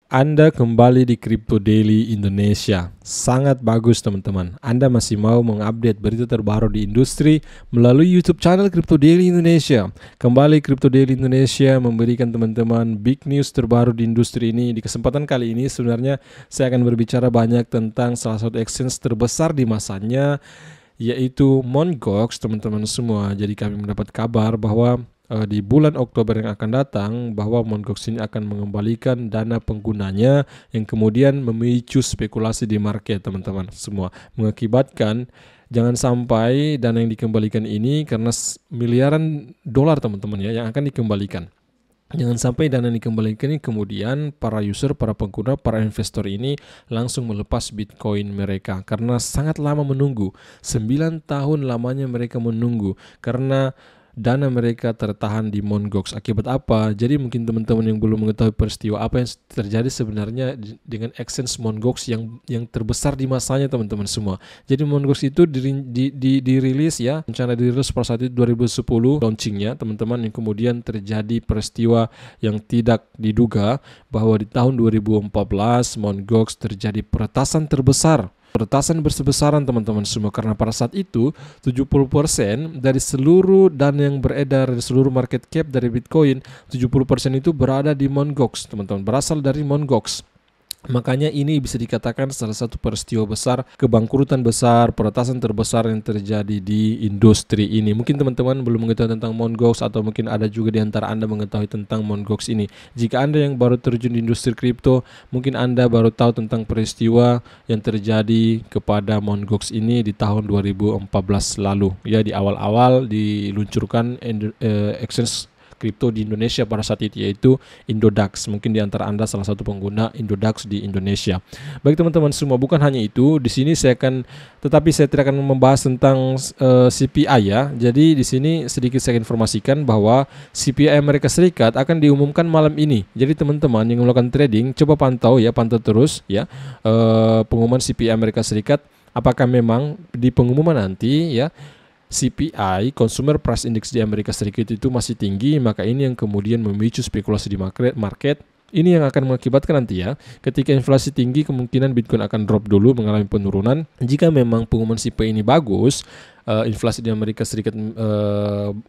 Anda kembali di Crypto Daily Indonesia. Sangat bagus teman-teman. Anda masih mau mengupdate berita terbaru di industri melalui YouTube channel Crypto Daily Indonesia. Kembali Crypto Daily Indonesia memberikan teman-teman big news terbaru di industri ini. Di kesempatan kali ini sebenarnya saya akan berbicara banyak tentang salah satu exchange terbesar di masanya, yaitu Mt. Gox teman-teman semua. Jadi kami mendapat kabar bahwa di bulan Oktober yang akan datang bahwa Mt. Gox ini akan mengembalikan dana penggunanya yang kemudian memicu spekulasi di market teman-teman semua, mengakibatkan jangan sampai dana yang dikembalikan ini karena miliaran dolar teman-teman ya yang akan dikembalikan. Jangan sampai dana yang dikembalikan ini kemudian para user, para pengguna, para investor ini langsung melepas Bitcoin mereka karena sangat lama menunggu. 9 tahun lamanya mereka menunggu karena dana mereka tertahan di Mt. Gox. Akibat apa? Jadi mungkin teman-teman yang belum mengetahui peristiwa apa yang terjadi sebenarnya dengan exchange Mt. Gox yang terbesar di masanya teman-teman semua. Jadi Mt. Gox itu dirilis ya, rencana dirilis pada saat itu 2010 launchingnya teman-teman, yang kemudian terjadi peristiwa yang tidak diduga bahwa di tahun 2014 Mt. Gox terjadi peretasan terbesar. Peretasan besar-besaran teman-teman semua karena pada saat itu 70% dari seluruh dana yang beredar di seluruh market cap dari Bitcoin, 70% itu berada di Mt. Gox teman-teman, berasal dari Mt. Gox. Makanya ini bisa dikatakan salah satu peristiwa besar, kebangkrutan besar, peretasan terbesar yang terjadi di industri ini. Mungkin teman-teman belum mengetahui tentang Mt. Gox atau mungkin ada juga di antara Anda mengetahui tentang Mt. Gox ini. Jika Anda yang baru terjun di industri kripto, mungkin Anda baru tahu tentang peristiwa yang terjadi kepada Mt. Gox ini di tahun 2014 lalu. Ya, di awal-awal diluncurkan exchange kripto di Indonesia pada saat itu, yaitu Indodax. Mungkin di antara Anda salah satu pengguna Indodax di Indonesia. Baik teman-teman semua, bukan hanya itu. Di sini saya tidak akan membahas tentang CPI ya. Jadi di sini sedikit saya informasikan bahwa CPI Amerika Serikat akan diumumkan malam ini. Jadi teman-teman yang melakukan trading, coba pantau terus ya pengumuman CPI Amerika Serikat. Apakah memang di pengumuman nanti ya CPI, Consumer Price Index di Amerika Serikat itu masih tinggi, maka ini yang kemudian memicu spekulasi di market. Ini yang akan mengakibatkan nanti ya, ketika inflasi tinggi kemungkinan Bitcoin akan drop dulu, mengalami penurunan. Jika memang pengumuman CPI ini bagus, inflasi di Amerika Serikat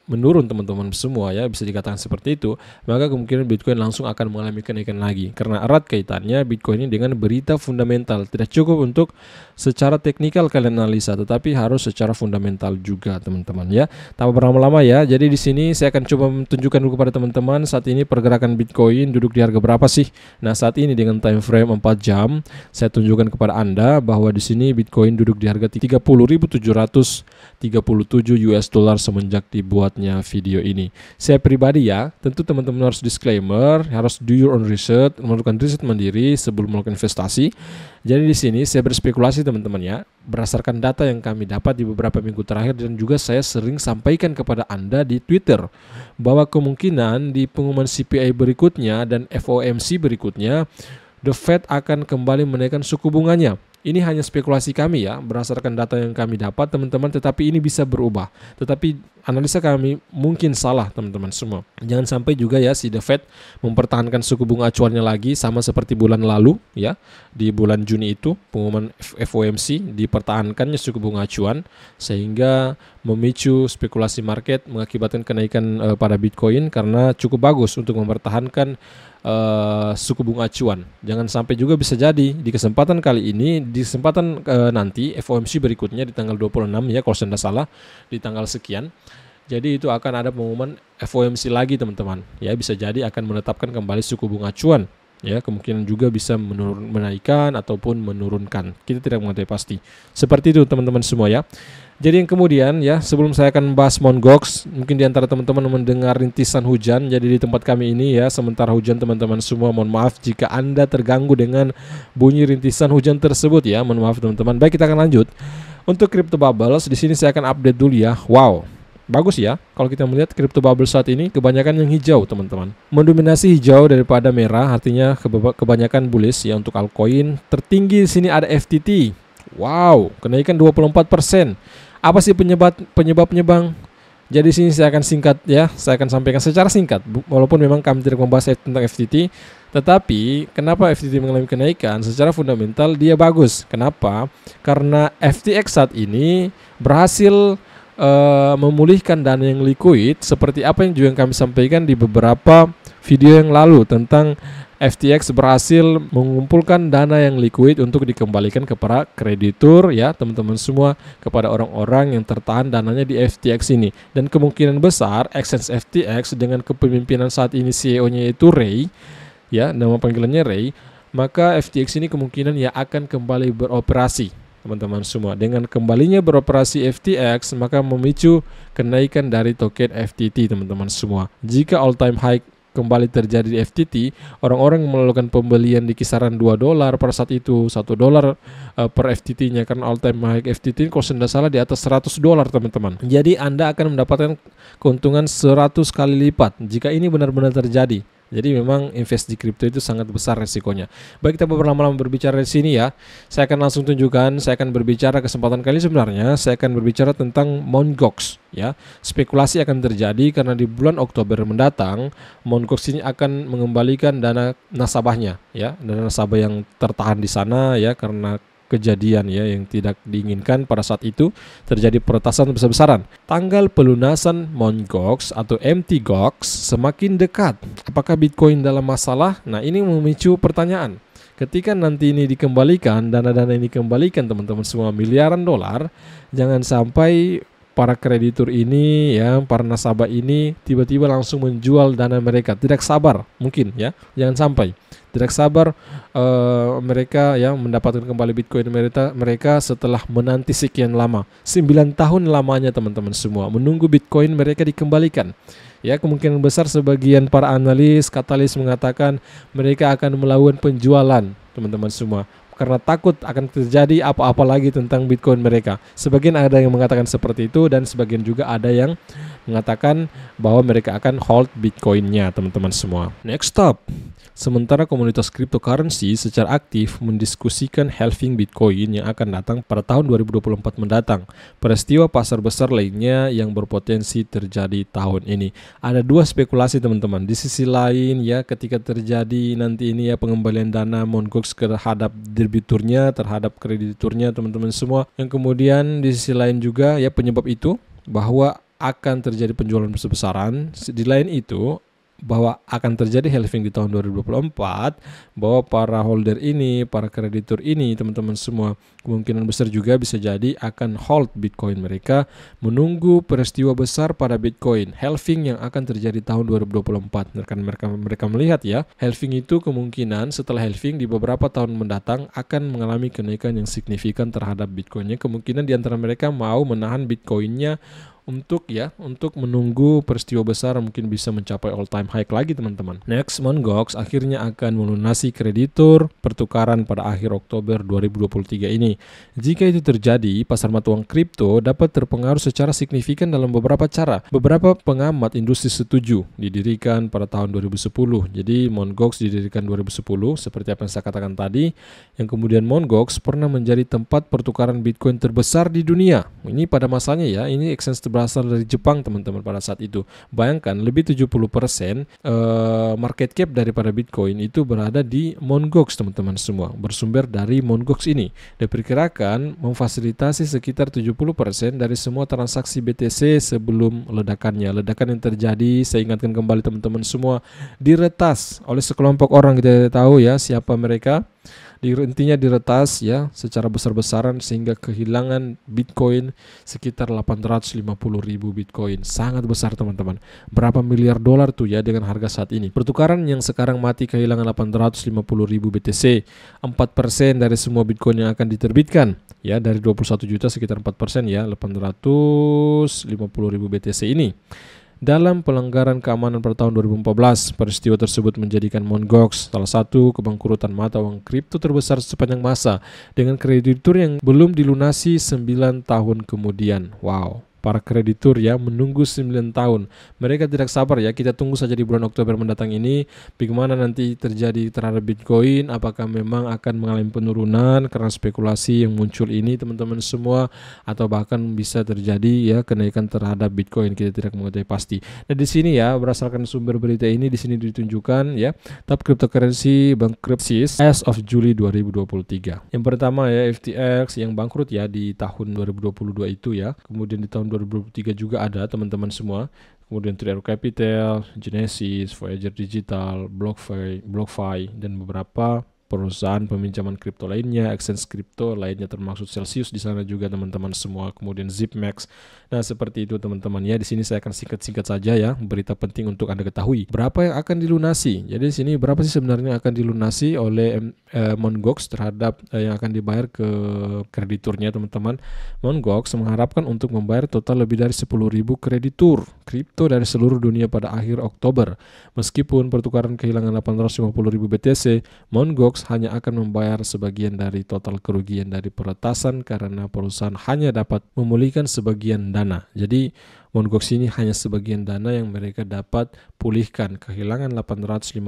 menurun teman-teman semua ya, bisa dikatakan seperti itu, maka kemungkinan Bitcoin langsung akan mengalami kenaikan lagi karena erat kaitannya Bitcoin ini dengan berita fundamental. Tidak cukup untuk secara teknikal kalian analisa, tetapi harus secara fundamental juga teman-teman ya. Tanpa berlama-lama ya, jadi di sini saya akan coba tunjukkan dulu kepada teman-teman saat ini pergerakan Bitcoin duduk di harga berapa sih. Nah, saat ini dengan time frame 4 jam saya tunjukkan kepada Anda bahwa di sini Bitcoin duduk di harga 30.737 US dollar semenjak dibuatnya video ini. Saya pribadi ya, tentu teman-teman harus disclaimer, harus do your own research, melakukan riset mandiri sebelum melakukan investasi. Jadi di sini saya berspekulasi teman-teman ya, berdasarkan data yang kami dapat di beberapa minggu terakhir dan juga saya sering sampaikan kepada Anda di Twitter bahwa kemungkinan di pengumuman CPI berikutnya dan FOMC berikutnya The Fed akan kembali menaikkan suku bunganya. Ini hanya spekulasi kami ya, berdasarkan data yang kami dapat teman-teman, tetapi ini bisa berubah. Tetapi analisa kami mungkin salah teman-teman semua. Jangan sampai juga ya si The Fed mempertahankan suku bunga acuannya lagi sama seperti bulan lalu ya. Di bulan Juni itu pengumuman FOMC dipertahankannya suku bunga acuan sehingga memicu spekulasi market, mengakibatkan kenaikan pada Bitcoin karena cukup bagus untuk mempertahankan suku bunga acuan. Jangan sampai juga bisa jadi di kesempatan kali ini, di kesempatan nanti FOMC berikutnya di tanggal 26 ya kalau saya tidak salah, di tanggal sekian. Jadi itu akan ada pengumuman FOMC lagi teman-teman. Ya, bisa jadi akan menetapkan kembali suku bunga acuan. Ya, kemungkinan juga bisa menaikkan ataupun menurunkan. Kita tidak mengetahui pasti. Seperti itu teman-teman semua ya. Jadi yang kemudian ya, sebelum saya akan membahas Mt. Gox, mungkin di antara teman-teman mendengar rintisan hujan. Jadi di tempat kami ini ya, sementara hujan teman-teman semua, mohon maaf jika Anda terganggu dengan bunyi rintisan hujan tersebut ya. Mohon maaf teman-teman. Baik, kita akan lanjut. Untuk Crypto Bubbles, di sini saya akan update dulu ya. Wow. Bagus ya, kalau kita melihat Crypto Bubble saat ini kebanyakan yang hijau teman-teman. Mendominasi hijau daripada merah, artinya kebanyakan bullish ya untuk altcoin. Tertinggi di sini ada FTT. Wow, kenaikan 24%. Apa sih penyebabnya Bang? Jadi sini saya akan singkat ya, saya akan sampaikan secara singkat. Walaupun memang kami tidak membahas tentang FTT, Tetapi kenapa FTT mengalami kenaikan? Secara fundamental dia bagus. Kenapa? Karena FTX saat ini berhasil memulihkan dana yang liquid, seperti apa yang juga kami sampaikan di beberapa video yang lalu tentang FTX berhasil mengumpulkan dana yang liquid untuk dikembalikan kepada kreditur, ya teman-teman semua, kepada orang-orang yang tertahan dananya di FTX ini. Dan kemungkinan besar exchange FTX dengan kepemimpinan saat ini CEO-nya itu Ray, ya nama panggilannya Ray, maka FTX ini kemungkinan ya akan kembali beroperasi, teman-teman semua. Dengan kembalinya beroperasi FTX, maka memicu kenaikan dari token FTT, teman-teman semua. Jika all time high kembali terjadi di FTT, orang-orang melakukan pembelian di kisaran $2 pada saat itu, $1 per FTT-nya, karena all time high FTT kalau tidak salah di atas $100, teman-teman. Jadi Anda akan mendapatkan keuntungan 100 kali lipat jika ini benar-benar terjadi. Jadi memang invest di kripto itu sangat besar resikonya. Baik, kita berlama-lama berbicara di sini ya. Saya akan langsung tunjukkan, saya akan berbicara kesempatan kali sebenarnya, saya akan berbicara tentang Mt. Gox ya. Spekulasi akan terjadi karena di bulan Oktober mendatang Mt. Gox ini akan mengembalikan dana nasabahnya ya, dana nasabah yang tertahan di sana ya karena kejadian ya yang tidak diinginkan pada saat itu, terjadi peretasan besar-besaran. Tanggal pelunasan Mt. Gox atau Mt. Gox semakin dekat. Apakah Bitcoin dalam masalah? Nah, ini memicu pertanyaan. Ketika nanti ini dikembalikan, dana-dana ini dikembalikan, teman-teman semua, miliaran dolar, jangan sampai para kreditur ini ya, para nasabah ini tiba-tiba langsung menjual dana mereka. Tidak sabar mungkin ya, jangan sampai tidak sabar mereka ya mendapatkan kembali Bitcoin mereka setelah menanti sekian lama, 9 tahun lamanya, teman-teman semua, menunggu Bitcoin mereka dikembalikan. Ya, kemungkinan besar sebagian para analis, katalis mengatakan mereka akan melakukan penjualan, teman-teman semua, karena takut akan terjadi apa-apa lagi tentang Bitcoin mereka. Sebagian ada yang mengatakan seperti itu, dan sebagian juga ada yang mengatakan bahwa mereka akan hold Bitcoinnya, teman-teman semua. Next stop. Sementara komunitas cryptocurrency secara aktif mendiskusikan halving Bitcoin yang akan datang pada tahun 2024 mendatang. Peristiwa pasar besar lainnya yang berpotensi terjadi tahun ini. Ada dua spekulasi, teman-teman. Di sisi lain ya, ketika terjadi nanti ini ya pengembalian dana Mt. Gox terhadap debiturnya, terhadap krediturnya, teman-teman semua. Yang kemudian di sisi lain juga ya penyebab itu bahwa akan terjadi penjualan besar-besaran. Di lain itu bahwa akan terjadi halving di tahun 2024, bahwa para holder ini, para kreditur ini, teman-teman semua, kemungkinan besar juga bisa jadi akan hold Bitcoin mereka menunggu peristiwa besar pada Bitcoin halving yang akan terjadi tahun 2024. Mereka melihat ya, halving itu kemungkinan setelah halving di beberapa tahun mendatang akan mengalami kenaikan yang signifikan terhadap Bitcoinnya. Kemungkinan di antara mereka mau menahan Bitcoinnya untuk menunggu peristiwa besar mungkin bisa mencapai all time high lagi, teman-teman. Next, Mt. Gox akhirnya akan melunasi kreditur pertukaran pada akhir Oktober 2023 ini. Jika itu terjadi, pasar mata uang kripto dapat terpengaruh secara signifikan dalam beberapa cara. Beberapa pengamat industri setuju didirikan pada tahun 2010. Jadi Mt. Gox didirikan 2010 seperti apa yang saya katakan tadi. Yang kemudian Mt. Gox pernah menjadi tempat pertukaran Bitcoin terbesar di dunia. Ini pada masanya ya, ini exchange berasal dari Jepang, teman-teman, pada saat itu. Bayangkan lebih 70% market cap daripada Bitcoin itu berada di Mt. Gox, teman-teman semua, bersumber dari Mt. Gox ini. Diperkirakan memfasilitasi sekitar 70% dari semua transaksi BTC sebelum ledakannya. Ledakan yang terjadi, saya ingatkan kembali teman-teman semua, diretas oleh sekelompok orang. Kita tahu ya siapa mereka. Intinya diretas ya secara besar-besaran sehingga kehilangan Bitcoin sekitar 850.000 Bitcoin. Sangat besar, teman-teman. Berapa miliar dolar tuh ya dengan harga saat ini. Pertukaran yang sekarang mati kehilangan 850.000 BTC. 4% dari semua Bitcoin yang akan diterbitkan ya, dari 21 juta sekitar 4% ya, 850.000 BTC ini. Dalam pelanggaran keamanan pada tahun 2014, peristiwa tersebut menjadikan Mt. Gox salah satu kebangkrutan mata uang kripto terbesar sepanjang masa dengan kreditur yang belum dilunasi 9 tahun kemudian. Wow. para kreditur ya menunggu 9 tahun. Mereka tidak sabar ya, kita tunggu saja di bulan Oktober mendatang ini bagaimana nanti terjadi terhadap Bitcoin, apakah memang akan mengalami penurunan karena spekulasi yang muncul ini teman-teman semua, atau bahkan bisa terjadi ya kenaikan terhadap Bitcoin, kita tidak mengetahui pasti. Nah di sini ya berdasarkan sumber berita ini di sini ditunjukkan ya top cryptocurrency bankruptcies as of Juli 2023. Yang pertama ya FTX yang bangkrut ya di tahun 2022 itu ya. Kemudian di tahun 2023 juga ada teman-teman semua. Kemudian Three Arrow Capital, Genesis, Voyager Digital, BlockFi, dan beberapa perusahaan peminjaman kripto lainnya, exchange kripto lainnya termasuk Celsius di sana juga teman-teman semua, kemudian Zipmax. Nah, seperti itu teman-teman ya. Di sini saya akan singkat-singkat saja ya, berita penting untuk Anda ketahui. Berapa yang akan dilunasi? Jadi di sini berapa sih sebenarnya akan dilunasi oleh Mt. Gox terhadap yang akan dibayar ke krediturnya teman-teman. Mt. Gox mengharapkan untuk membayar total lebih dari 10.000 kreditur kripto dari seluruh dunia pada akhir Oktober. Meskipun pertukaran kehilangan 850.000 BTC, Mt. Gox hanya akan membayar sebagian dari total kerugian dari peretasan karena perusahaan hanya dapat memulihkan sebagian dana. Jadi Mt. Gox ini hanya sebagian dana yang mereka dapat pulihkan. Kehilangan 850.000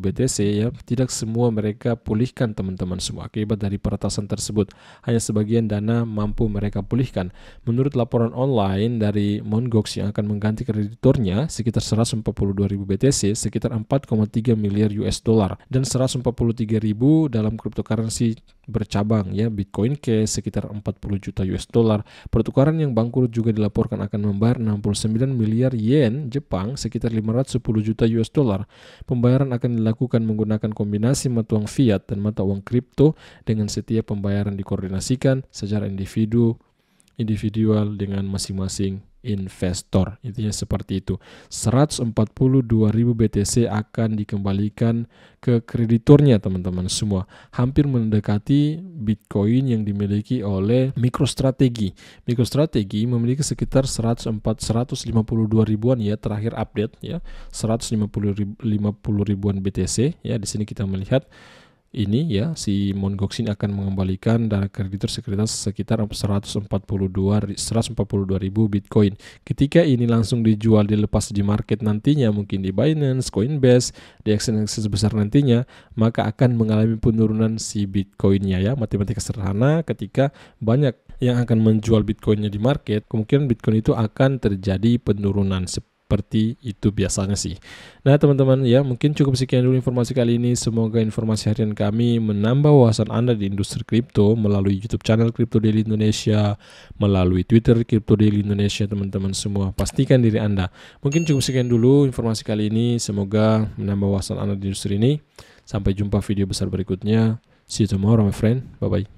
BTC ya, tidak semua mereka pulihkan teman-teman semua akibat dari peretasan tersebut. Hanya sebagian dana mampu mereka pulihkan. Menurut laporan online dari Mt. Gox yang akan mengganti krediturnya sekitar 142.000 BTC, sekitar 4,3 miliar US dollar, dan 143.000 dalam cryptocurrency bercabang ya, Bitcoin Cash sekitar 40 juta US dollar. Pertukaran yang bangkrut juga dilaporkan akan membayar 69 miliar yen Jepang sekitar 510 juta US dollar. Pembayaran akan dilakukan menggunakan kombinasi mata uang fiat dan mata uang kripto dengan setiap pembayaran dikoordinasikan secara individual dengan masing-masing investor. Intinya seperti itu. 142.000 BTC akan dikembalikan ke krediturnya teman-teman semua. Hampir mendekati Bitcoin yang dimiliki oleh MicroStrategy. MicroStrategy memiliki sekitar 152 ribuan ya terakhir update ya. 150 ribuan BTC ya. Di sini kita melihat ini ya, si Mt. Gox ini akan mengembalikan dana kreditur sekitar 142 ribu Bitcoin. Ketika ini langsung dijual, dilepas di market nantinya, mungkin di Binance, Coinbase, di exchange besar nantinya, maka akan mengalami penurunan si Bitcoinnya ya. Matematika sederhana, ketika banyak yang akan menjual Bitcoinnya di market, kemungkinan Bitcoin itu akan terjadi penurunan seperti itu biasanya sih. Nah teman-teman ya, mungkin cukup sekian dulu informasi kali ini. Semoga informasi harian kami menambah wawasan Anda di industri kripto melalui YouTube channel Crypto Daily Indonesia, melalui Twitter Crypto Daily Indonesia teman-teman semua. Pastikan diri Anda. Mungkin cukup sekian dulu informasi kali ini. Semoga menambah wawasan Anda di industri ini. Sampai jumpa video besar berikutnya. See you tomorrow my friend. Bye bye.